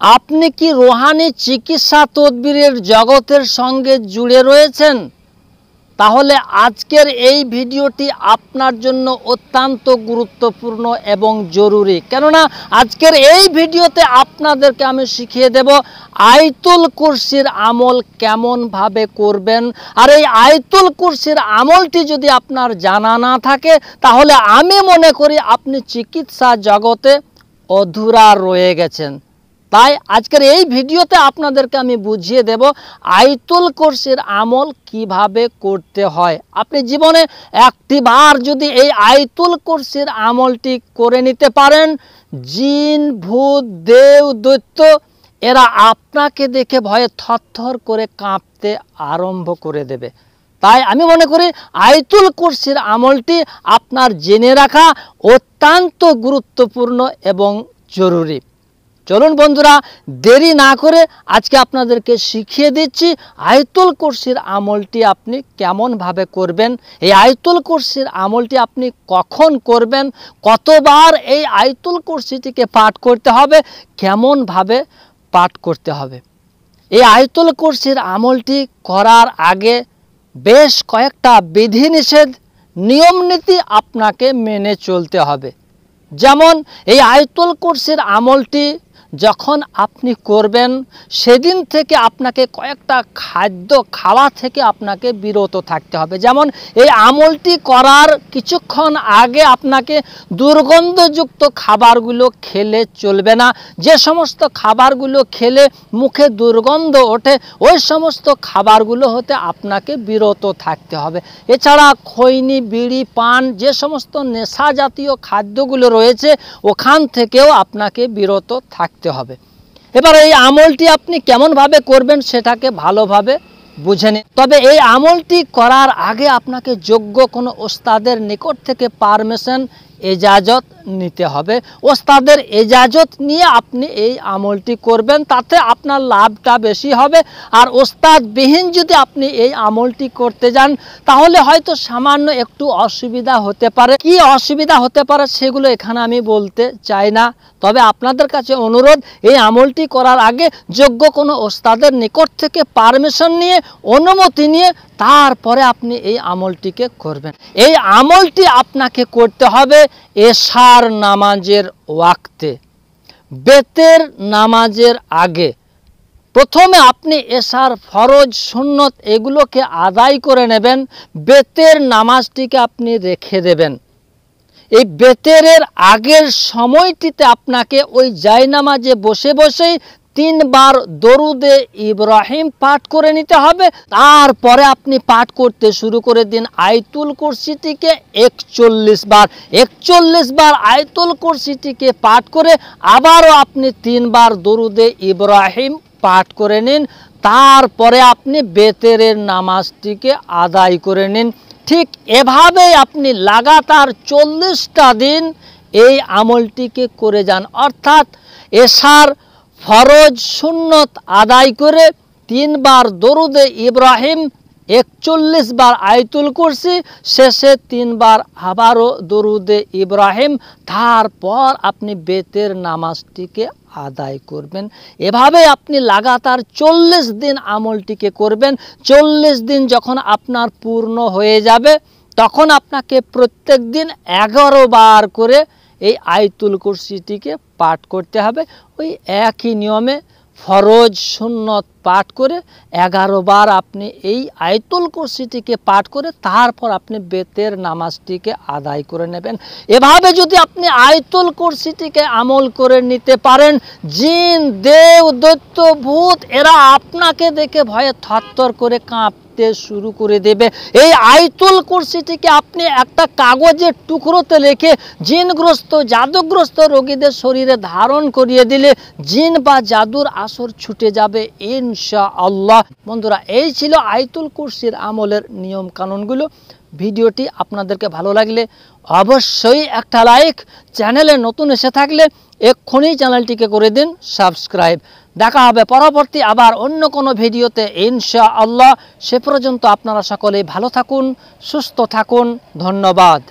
আপনি কি রুহানি চিকিৎসা তদবিরের জগতের সঙ্গে জুড়ে রয়েছেন? তাহলে আজকের এই ভিডিওটি আপনার জন্য অত্যন্ত গুরুত্বপূর্ণ এবং জরুরি। কেননা আজকের এই ভিডিওতে আপনাদেরকে আমি শিখিয়ে দেব আয়াতুল কুরসির আমল কেমনভাবে করবেন। আর এই আয়াতুল কুরসির আমলটি যদি আপনার জানা না থাকে তাহলে আমি মনে করি আপনি চিকিৎসা জগতে অধুরা রয়ে গেছেন। তাই আজকের এই ভিডিওতে আপনাদেরকে আমি বুঝিয়ে দেব আয়াতুল কুরসির আমল কিভাবে করতে হয়। আপনি জীবনে একটিবার যদি এই আয়াতুল কুরসির আমলটি করে নিতে পারেন, জিন ভূত দেব দৈত্য এরা আপনাকে দেখে ভয়ে থরথর করে কাঁপতে আরম্ভ করে দেবে। তাই আমি মনে করি আয়াতুল কুরসির আমলটি আপনার জেনে রাখা অত্যন্ত গুরুত্বপূর্ণ এবং জরুরি। চলুন বন্ধুরা, দেরি না করে আজকে আপনাদেরকে শিখিয়ে দিচ্ছি আয়াতুল কুরসির আমলটি আপনি কেমনভাবে করবেন। এই আয়াতুল কুরসির আমলটি আপনি কখন করবেন, কতবার এই আয়াতুল কুরসিটিকে পাঠ করতে হবে, কেমনভাবে পাঠ করতে হবে। এই আয়াতুল কুরসির আমলটি করার আগে বেশ কয়েকটা বিধিনিষেধ নিয়ম নীতি আপনাকে মেনে চলতে হবে। যেমন এই আয়াতুল কুরসির আমলটি যখন আপনি করবেন সেদিন থেকে আপনাকে কয়েকটা খাদ্য খাওয়া থেকে আপনাকে বিরত থাকতে হবে। যেমন এই আমলটি করার কিছুক্ষণ আগে আপনাকে দুর্গন্ধযুক্ত খাবারগুলো খেলে চলবে না। যে সমস্ত খাবারগুলো খেলে মুখে দুর্গন্ধ ওঠে ওই সমস্ত খাবারগুলো হতে আপনাকে বিরত থাকতে হবে। এছাড়া খৈনি বিড়ি পান যে সমস্ত নেশা জাতীয় খাদ্যগুলো রয়েছে ওখান থেকেও আপনাকে বিরত থাকতে হবে। এবার এই আমলটি আপনি কেমনভাবে করবেন সেটাকে ভালোভাবে বুঝে নিন। তবে এই আমলটি করার আগে আপনাকে যোগ্য কোনো ওস্তাদের নিকট থেকে পারমিশন এজাজত নিতে হবে। ওস্তাদের এজাজত নিয়ে আপনি এই আমলটি করবেন, তাতে আপনার লাভটা বেশি হবে। আর ওস্তাদবিহীন যদি আপনি এই আমলটি করতে যান তাহলে হয়তো সামান্য একটু অসুবিধা হতে পারে। কি অসুবিধা হতে পারে সেগুলো এখানে আমি বলতে চাই না। তবে আপনাদের কাছে অনুরোধ, এই আমলটি করার আগে যোগ্য কোনো ওস্তাদের নিকট থেকে পারমিশন নিয়ে অনুমতি নিয়ে তারপরে আপনি এই আমলটিকে করবেন। এই আমলটি আপনাকে করতে হবে এশার নামাজের ওয়াক্তে, বেতের নামাজের আগে। প্রথমে আপনি এশার ফরজ সুন্নত এগুলোকে আদায় করে নেবেন, বেতের নামাজটিকে আপনি রেখে দেবেন। এই বেতেরের আগের সময়টিতে আপনাকে ওই জায়নামাজে বসে বসেই 3 বার দরুদে ইব্রাহিম পাঠ করে নিতে হবে। তারপরে আপনি পাঠ করতে শুরু করে দিন আয়াতুল কুরসিটিকে 41 বার। 41 বার আয়াতুল কুরসিটিকে পাঠ করে আবারও আপনি 3 বার দরুদে ইব্রাহিম পাঠ করে নিন। তারপরে আপনি বেতেরের নামাজটিকে আদায় করে নিন। ঠিক এভাবেই আপনি লাগাতার 40টা দিন এই আমলটিকে করে যান। অর্থাৎ এশার ফরজ সুন্নত আদায় করে 3 বার দরুদে ইব্রাহিম, 41 বার আয়াতুল কুরসি, শেষে 3 বার আবারও দরুদে ইব্রাহিম, তারপর আপনি বেতের নামাজটিকে আদায় করবেন। এভাবে আপনি লাগাতার 40 দিন আমলটিকে করবেন। 40 দিন যখন আপনার পূর্ণ হয়ে যাবে তখন আপনাকে প্রত্যেক দিন 11 বার করে এই আয়াতুল কুরসিটিকে পাঠ করতে হবে। ওই একই নিয়মে ফরজ সুন্নত পাঠ করে 11 বার আপনি এই আয়াতুল কুরসিটিকে পাঠ করে তারপর আপনি বেতের নামাজটিকে আদায় করে নেবেন। এভাবে যদি আপনি আয়াতুল কুরসিটিকে আমল করে নিতে পারেন, জিন দেব দৈত্য ভূত এরা আপনাকে দেখে ভয়ে থরথর করে কাঁপতে শুরু করে দেবে। এই আয়াতুল কুরসিটিকে আপনি একটা কাগজের টুকরোতে লিখে জিনগ্রস্ত জাদুগ্রস্ত রোগীদের শরীরে ধারণ করিয়ে দিলে জিন বা জাদুর আসর ছুটে যাবে ইনশাআল্লাহ। বন্ধুরা, এই ছিল আয়াতুল কুরসির আমলের নিয়ম কানুনগুলো। ভিডিওটি আপনাদেরকে ভালো লাগলে অবশ্যই একটা লাইক, চ্যানেলে নতুন এসে থাকলে এক্ষুনি চ্যানেলটিকে করে দিন সাবস্ক্রাইব। দেখা হবে পরবর্তী আবার অন্য কোনো ভিডিওতে ইনশাআল্লাহ। সে পর্যন্ত আপনারা সকলেই ভালো থাকুন, সুস্থ থাকুন। ধন্যবাদ।